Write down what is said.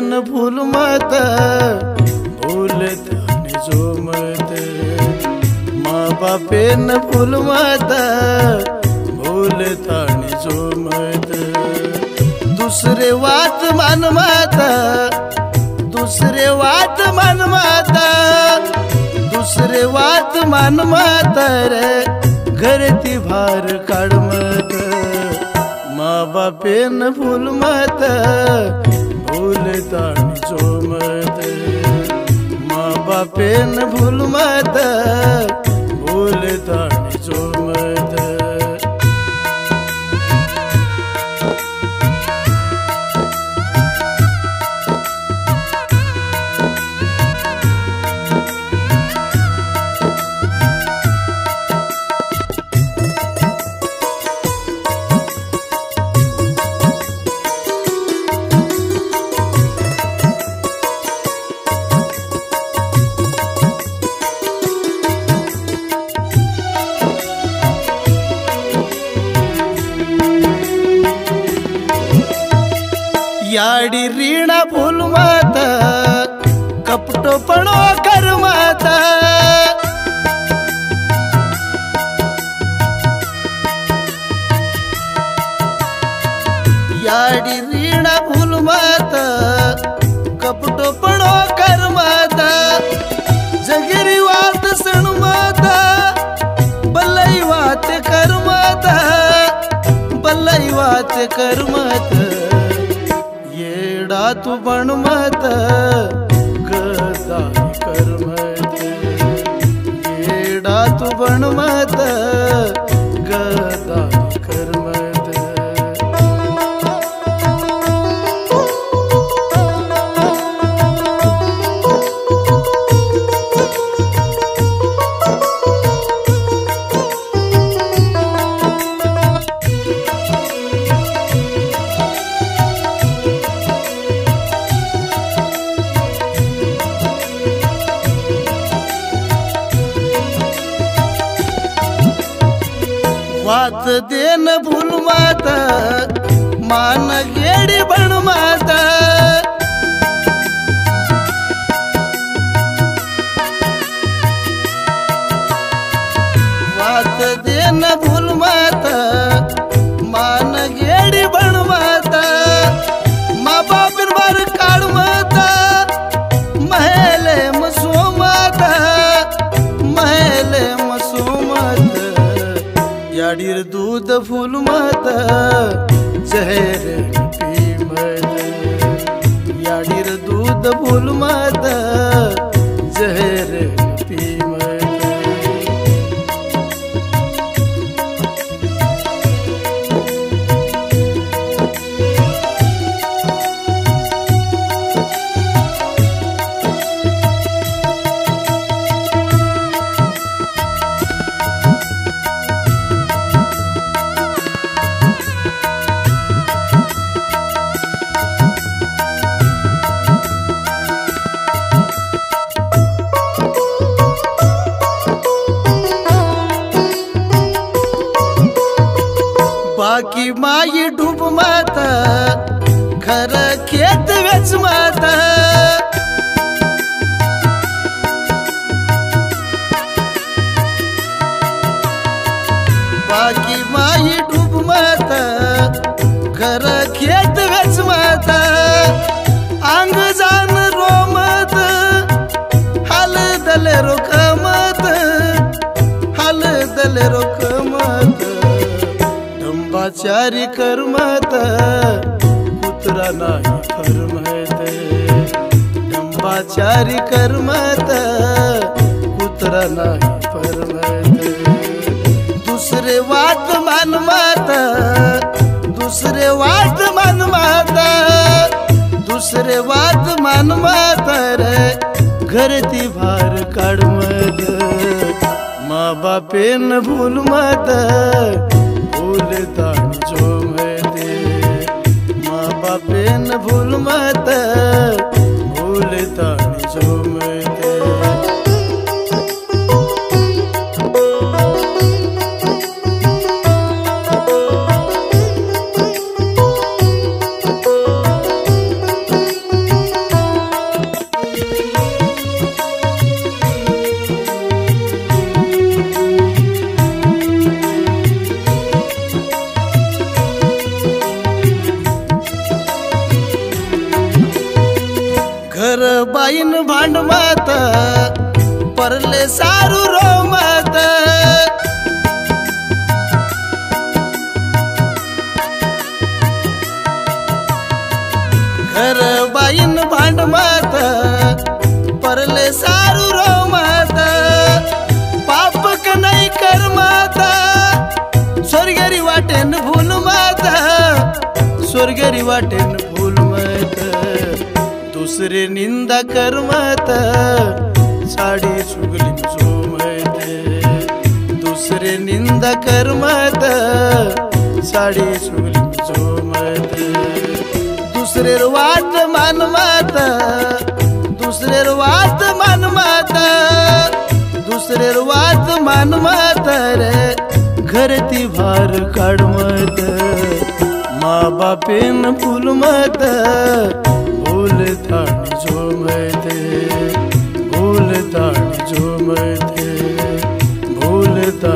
न भूल मत, भूल ताने जो मत। माँ बापे न भूल मत, भूल ताने जो मत। दुसरे वात मान मत, दुसरे वात मान मत, दुसरे वात मान मत रे, घर ती भार काढ मत। माँ बापे न भूल मत, भूल ताने जो मत। माँ बापे न भूल मत, भूल ताने जो मत। याडी रीणा भूल मत, कपटोपणो कर मत। याडी रीणा भूल मत, कपटोपणो कर मत। जगरी वात सण मत, बलई वात कर मत, बलई वात कर मत। येडा तू बण मत, गद्दारी कर मत। येडा तू बण मत, गद्दारी कर मत। वात देन भूल मत, मान गेडी बण मत। वात देन भूल मत, मान गेडी बण मत। माँ बापिन बार काढ मत, महेले मसो मत, महेले मसो मत। याडीर दूध फूल मत, जहर पी मत। याडीर दूध फूल मत, जहर पी मत। बाकी माई डूब मत, घर खेत वेच मत। बाकी माई डूब मत, घर खेत वेच मत। अंग जान रो मत, हल दल रोक मत, हल दल रोक मत। डंबाचारी कर मत, कुत्रा नाही फर मत। डंबाचारी कर मत, कुत्रा नाही फर मत। दुसरे वाट मान मत, दुसरे वाट मान मत, दुसरे वाट मान मत रे, घर ती भार काढ मत। माँ बापे न भूल मत, भूल ताने जो मत। माँ बापे न भूल मत, भूल ताने जो मत। बाईन भांड मात परले सारू रो मात घर बाईन भांड मात परले सारू रो मात पाप क नहीं कर माता स्वर्गरी वाटेन भूल माता स्वर्गरी वाटेन भूल मत दुसरे निंदा कर मत साडी सुगली जो मत दुसरे निंदा कर मत साडी सुगली जो मत दुसरे वाट मान मत दुसरे वाट मान मत दुसरे वाट मान मत रे घर ती भार काढ मत माँ बापेन भूल मत भूल ताणी जो मत भूल ताणी जो मत भूल ताणी